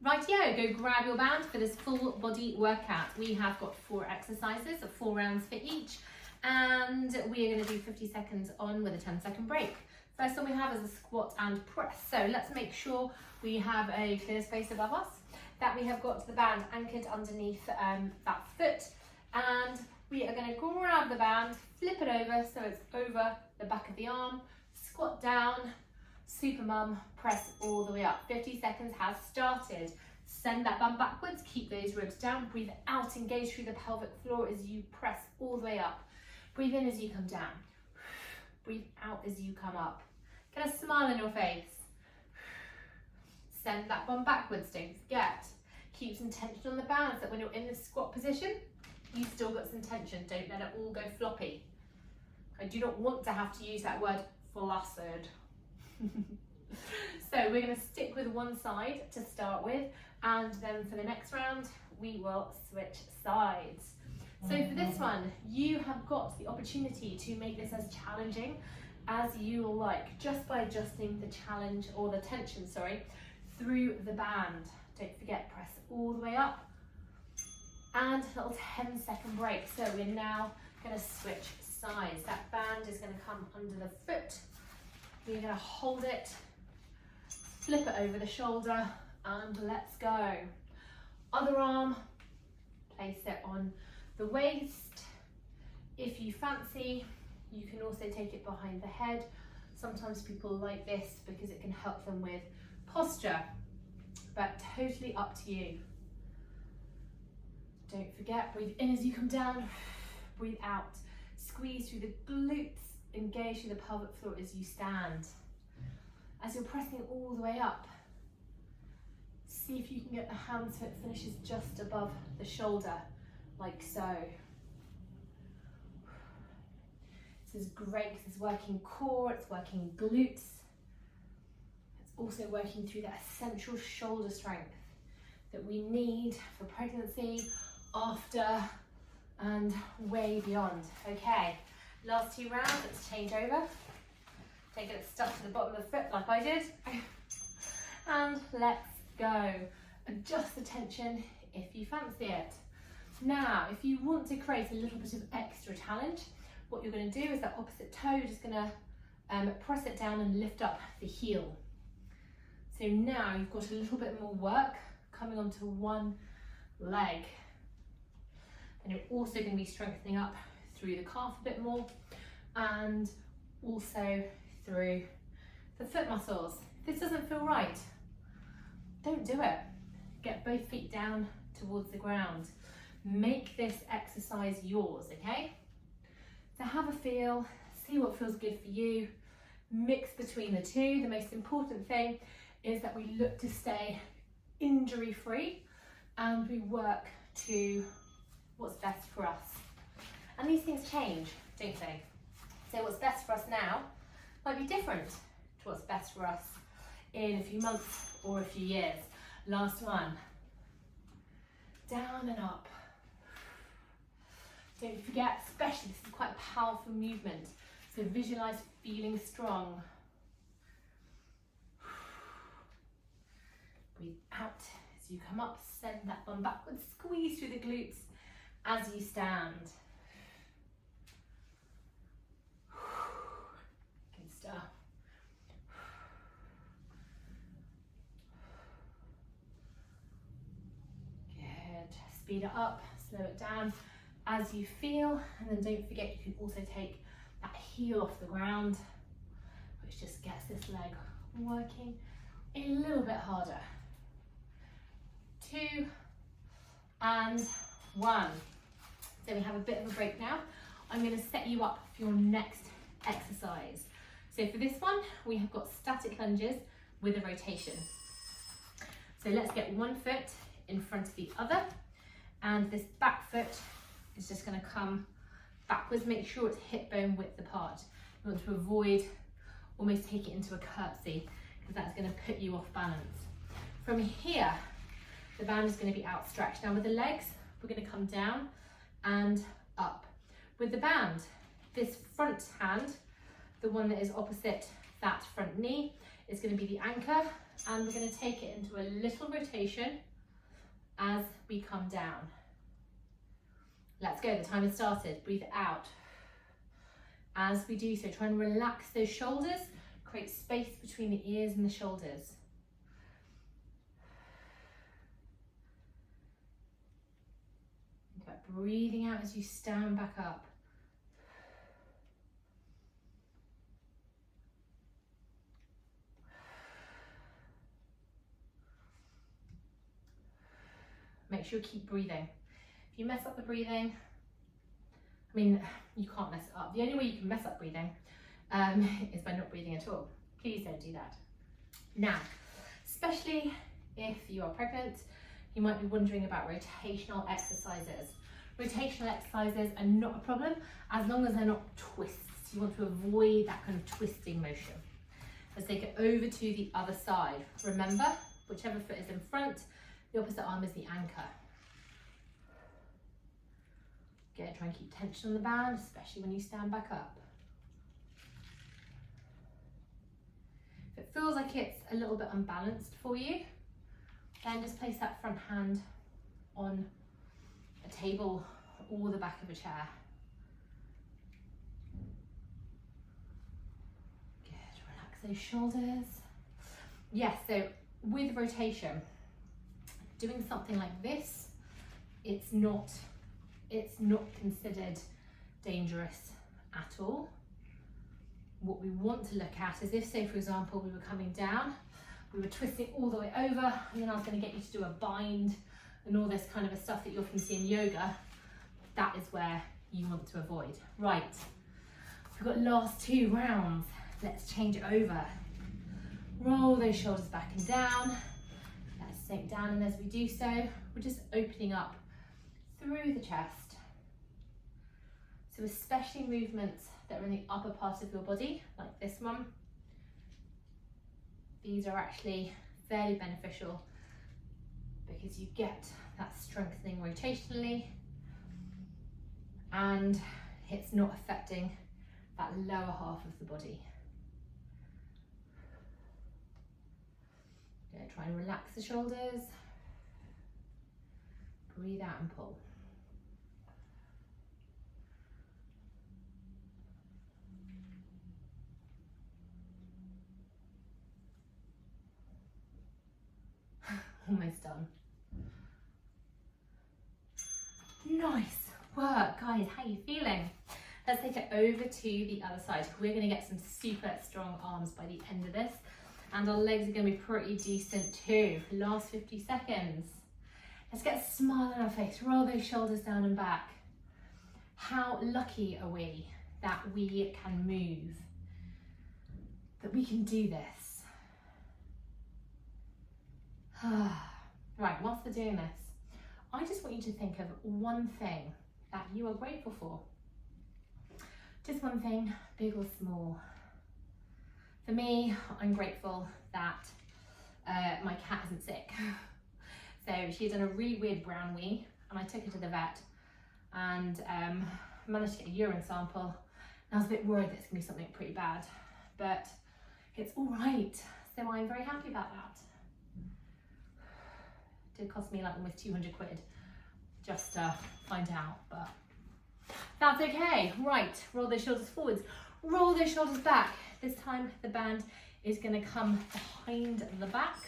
Rightio, go grab your band for this full body workout. We have got 4 exercises, 4 rounds for each, and we are going to do 50 seconds on with a 10-second break. First one we have is a squat and press. So let's make sure we have a clear space above us, that we have got the band anchored underneath that foot, and we are going to grab the band, flip it over so it's over the back of the arm, squat down, super mum, press all the way up. 50 seconds has started. Send that bum backwards, keep those ribs down, breathe out, engage through the pelvic floor as you press all the way up. Breathe in as you come down. Breathe out as you come up. Get a smile on your face. Send that bum backwards, don't forget. Keep some tension on the band so that when you're in this squat position, you've still got some tension. Don't let it all go floppy. I do not want to have to use that word flaccid. So we're going to stick with one side to start with, and then for the next round we will switch sides. So for this one, you have got the opportunity to make this as challenging as you like, just by adjusting the challenge, or the tension, sorry, through the band. Don't forget, press all the way up, and a little 10-second break. So we're now going to switch sides. That band is going to come under the foot. We're going to hold it, flip it over the shoulder, and let's go. Other arm, place it on the waist. If you fancy, you can also take it behind the head. Sometimes people like this because it can help them with posture, but totally up to you. Don't forget, breathe in as you come down, breathe out. Squeeze through the glutes, engage through the pelvic floor as you stand. As you're pressing all the way up, see if you can get the hands so it finishes just above the shoulder, like so. This is great because it's working core, it's working glutes. It's also working through that essential shoulder strength that we need for pregnancy, after, and way beyond. Okay, last 2 rounds, let's change over. Take it stuck to the bottom of the foot like I did. And let's go. Adjust the tension if you fancy it. Now, if you want to create a little bit of extra challenge, what you're going to do is that opposite toe, just going to press it down and lift up the heel. So now you've got a little bit more work coming onto one leg. And you're also going to be strengthening up through the calf a bit more, and also through the foot muscles. If this doesn't feel right, don't do it. Get both feet down towards the ground. Make this exercise yours, okay? So have a feel, see what feels good for you, mix between the two. The most important thing is that we look to stay injury-free and we work to what's best for us. And these things change, don't they? So what's best for us now might be different to what's best for us in a few months or a few years. Last one. Down and up. Don't forget, especially this is quite a powerful movement, so visualize feeling strong. Breathe out as you come up, send that bum backwards, squeeze through the glutes as you stand. Good stuff. Good. Speed it up, slow it down as you feel, and then don't forget you can also take that heel off the ground, which just gets this leg working a little bit harder. 2 and 1. So we have a bit of a break now. I'm going to set you up for your next exercise. So for this one, we have got static lunges with a rotation. So let's get one foot in front of the other, and this back foot is just going to come backwards. Make sure it's hip bone width apart. You want to avoid almost taking it into a curtsy, because that's going to put you off balance. From here, the band is going to be outstretched. Now with the legs, we're going to come down and up. With the band, this front hand, the one that is opposite that front knee, is going to be the anchor, And we're going to take it into a little rotation as we come down. Let's go, the time has started. Breathe out. As we do so, try and relax those shoulders, create space between the ears and the shoulders. Think about breathing out as you stand back up. Make sure you keep breathing. If you mess up the breathing, I mean, you can't mess it up. The only way you can mess up breathing is by not breathing at all. Please don't do that. Now, especially if you are pregnant, you might be wondering about rotational exercises. Rotational exercises are not a problem as long as they're not twists. You want to avoid that kind of twisting motion. Let's take it over to the other side. Remember, whichever foot is in front, the opposite arm is the anchor. Good, try and keep tension on the band, especially when you stand back up. If it feels like it's a little bit unbalanced for you, then just place that front hand on a table or the back of a chair. Good, relax those shoulders. Yes, so with rotation, doing something like this, it's not considered dangerous at all. What we want to look at is if, say for example, we were coming down, we were twisting all the way over, and then I was going to get you to do a bind and all this kind of a stuff that you often see in yoga. That is where you want to avoid. Right, we've got last 2 rounds. Let's change it over. Roll those shoulders back and down. Let's sink down, and as we do so, we're just opening up through the chest. So especially movements that are in the upper part of your body, like this one, these are actually fairly beneficial because you get that strengthening rotationally and it's not affecting that lower half of the body. Gonna try and relax the shoulders. Breathe out and pull. Almost done. Nice work, guys. How are you feeling? Let's take it over to the other side. We're going to get some super strong arms by the end of this, and our legs are going to be pretty decent too. Last 50 seconds. Let's get a smile on our face. Roll those shoulders down and back. How lucky are we that we can move, that we can do this? Right, whilst we're doing this, I just want you to think of one thing that you are grateful for. Just one thing, big or small. For me, I'm grateful that my cat isn't sick. So she's done a really weird brown wee, and I took her to the vet and managed to get a urine sample. And I was a bit worried that it's going to be something pretty bad, but it's all right. So I'm very happy about that. It did cost me like almost 200 quid just to find out, but that's okay. Right, roll those shoulders forwards, roll those shoulders back. This time the band is going to come behind the back,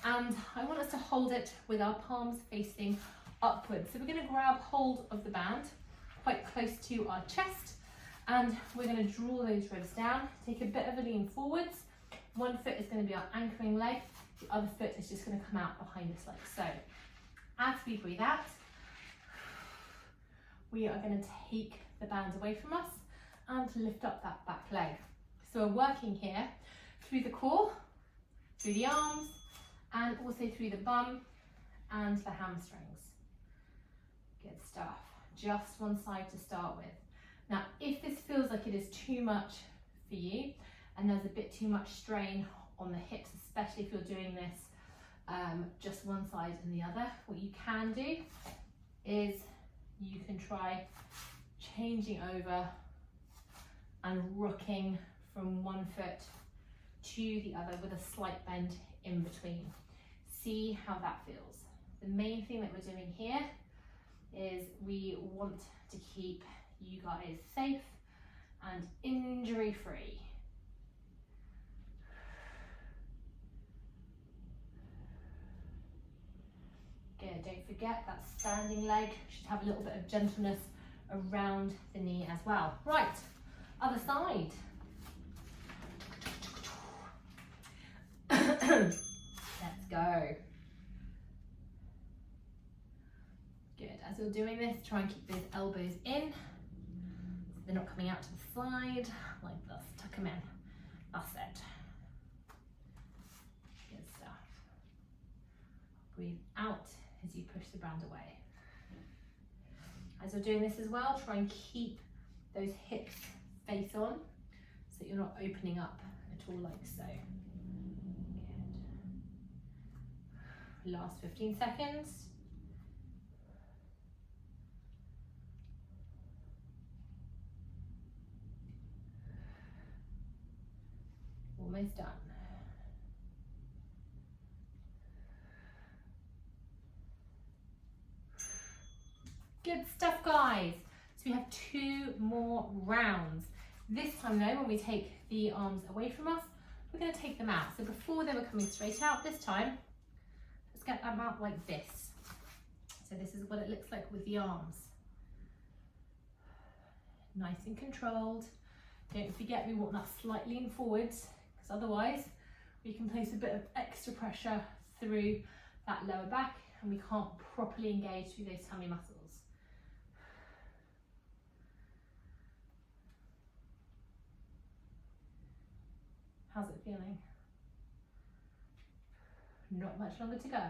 and I want us to hold it with our palms facing upwards. So we're going to grab hold of the band quite close to our chest, and we're going to draw those ribs down. Take a bit of a lean forwards. One foot is going to be our anchoring leg, the other foot is just going to come out behind us like so. As we breathe out, we are going to take the band away from us and lift up that back leg. So we're working here through the core, through the arms, and also through the bum and the hamstrings. Good stuff. Just one side to start with. Now, if this feels like it is too much for you and there's a bit too much strain on the hips, especially if you're doing this just one side and the other, what you can do is you can try changing over and rocking from one foot to the other with a slight bend in between. See how that feels. The main thing that we're doing here is we want to keep you guys safe and injury free. Good, don't forget that standing leg should have a little bit of gentleness around the knee as well. Right, other side. Let's go. Good, as you're doing this, try and keep those elbows in, so they're not coming out to the side, like this, tuck them in, that's it. Good stuff. Breathe out as you push the ground away. As you're doing this as well, try and keep those hips face on, so that you're not opening up at all like so. Good. Last 15 seconds. Almost done. Good stuff, guys. So we have 2 more rounds. This time though, when we take the arms away from us, we're going to take them out. So before they were coming straight out, this time, let's get them out like this. So this is what it looks like with the arms. Nice and controlled. Don't forget we want that slight lean forwards, because otherwise we can place a bit of extra pressure through that lower back and we can't properly engage through those tummy muscles. How's it feeling? Not much longer to go.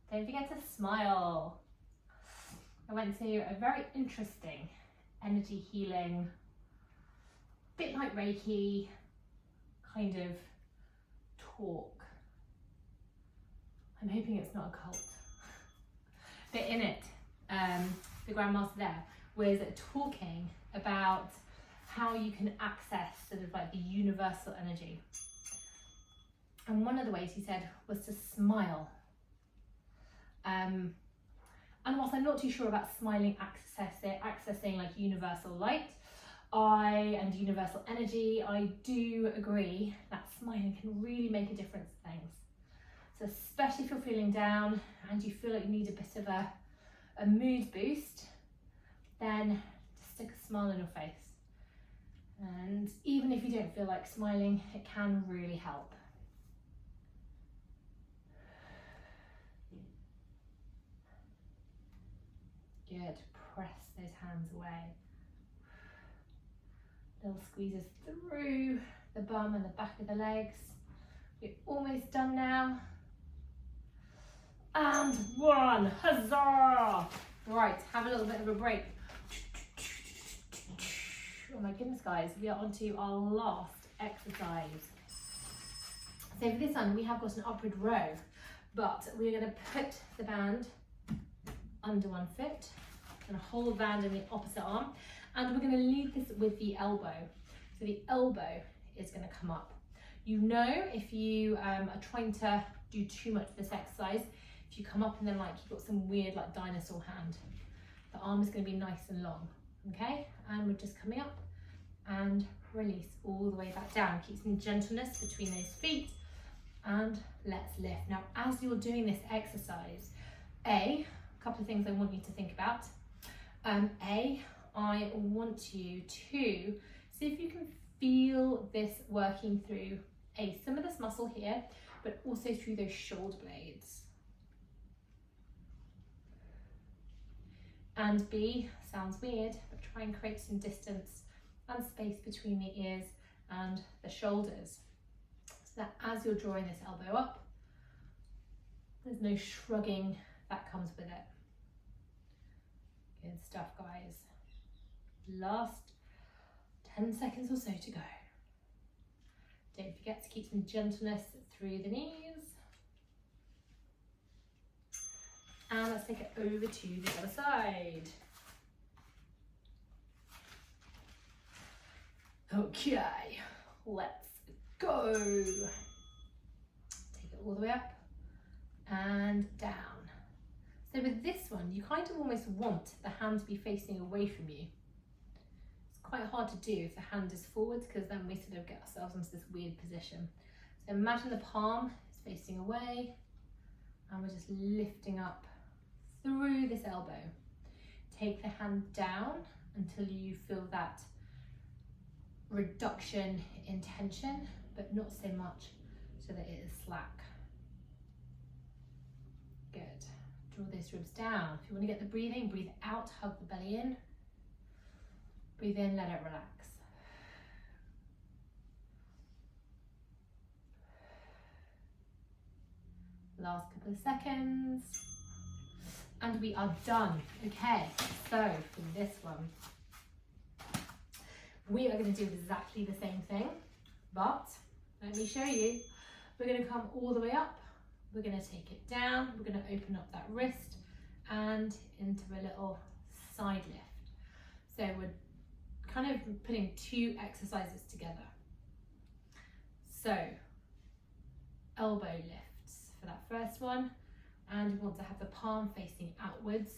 Don't forget to smile. I went to a very interesting energy healing, bit like Reiki kind of talk. I'm hoping it's not a cult. But in it, the Grandmaster there was talking about how you can access sort of like the universal energy. And one of the ways he said was to smile. And whilst I'm not too sure about smiling accessing like universal light and universal energy, I do agree that smiling can really make a difference to things. So especially if you're feeling down and you feel like you need a bit of a mood boost, then just stick a smile on your face. And even if you don't feel like smiling, it can really help. Good, press those hands away. Little squeezes through the bum and the back of the legs. We're almost done now. And 1, huzzah! Right, have a little bit of a break. Oh my goodness, guys, we are on to our last exercise. So for this one, we have got an upward row, but we're going to put the band under one foot and hold band in the opposite arm, and we're going to lead this with the elbow. So the elbow is going to come up. You know, if you are trying to do too much of this exercise, if you come up and then like you've got some weird like dinosaur hand, the arm is going to be nice and long. Okay, and we're just coming up and release all the way back down. Keep some gentleness between those feet and let's lift. Now, as you're doing this exercise, a couple of things I want you to think about. I want you to see if you can feel this working through some of this muscle here, but also through those shoulder blades. And B, sounds weird, but try and create some distance and space between the ears and the shoulders, so that as you're drawing this elbow up, there's no shrugging that comes with it. Good stuff, guys. Last 10 seconds or so to go. Don't forget to keep some gentleness through the knees. And let's take it over to the other side. Okay, let's go. Take it all the way up and down. So with this one, you kind of almost want the hand to be facing away from you. It's quite hard to do if the hand is forwards, because then we sort of get ourselves into this weird position. So imagine the palm is facing away, and we're just lifting up through this elbow. Take the hand down until you feel that reduction in tension, but not so much so that it is slack. Good. Draw those ribs down. If you want to get the breathing, breathe out, hug the belly in. Breathe in, let it relax. Last couple of seconds. And we are done. Okay, so for this one, we are going to do exactly the same thing, but let me show you. We're going to come all the way up. We're going to take it down. We're going to open up that wrist and into a little side lift. So we're kind of putting two exercises together. So elbow lifts for that first one, and we want to have the palm facing outwards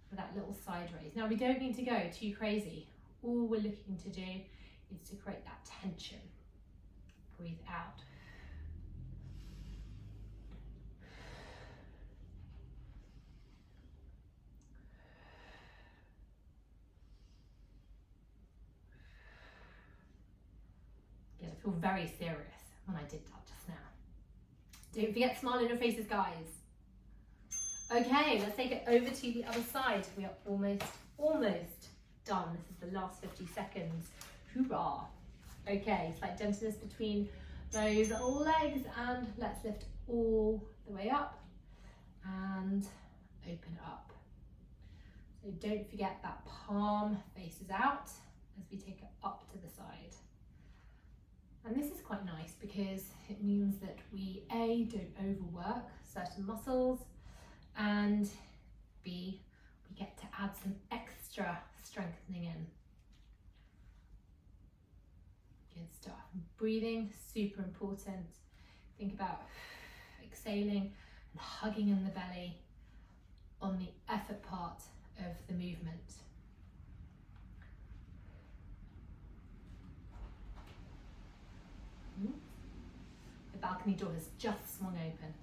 for that little side raise. Now we don't need to go too crazy. All we're looking to do is to create that tension. Breathe out. Yeah, I feel very serious when I did that just now. Don't forget to smile in your faces, guys. Okay, let's take it over to the other side. We are almost done. This is the last 50 seconds. Hoorah. Okay, slight gentleness between those legs, and let's lift all the way up and open up. So don't forget that palm faces out as we take it up to the side. And this is quite nice because it means that we A, don't overwork certain muscles, and B, we get to add some extra strengthening in. Good stuff. Breathing, super important. Think about exhaling and hugging in the belly on the effort part of the movement. The balcony door has just swung open.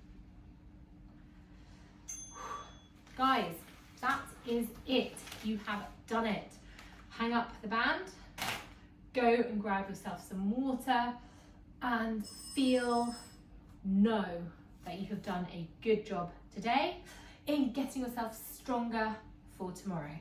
Guys, that is it. You have done it. Hang up the band, go and grab yourself some water, and know that you have done a good job today in getting yourself stronger for tomorrow.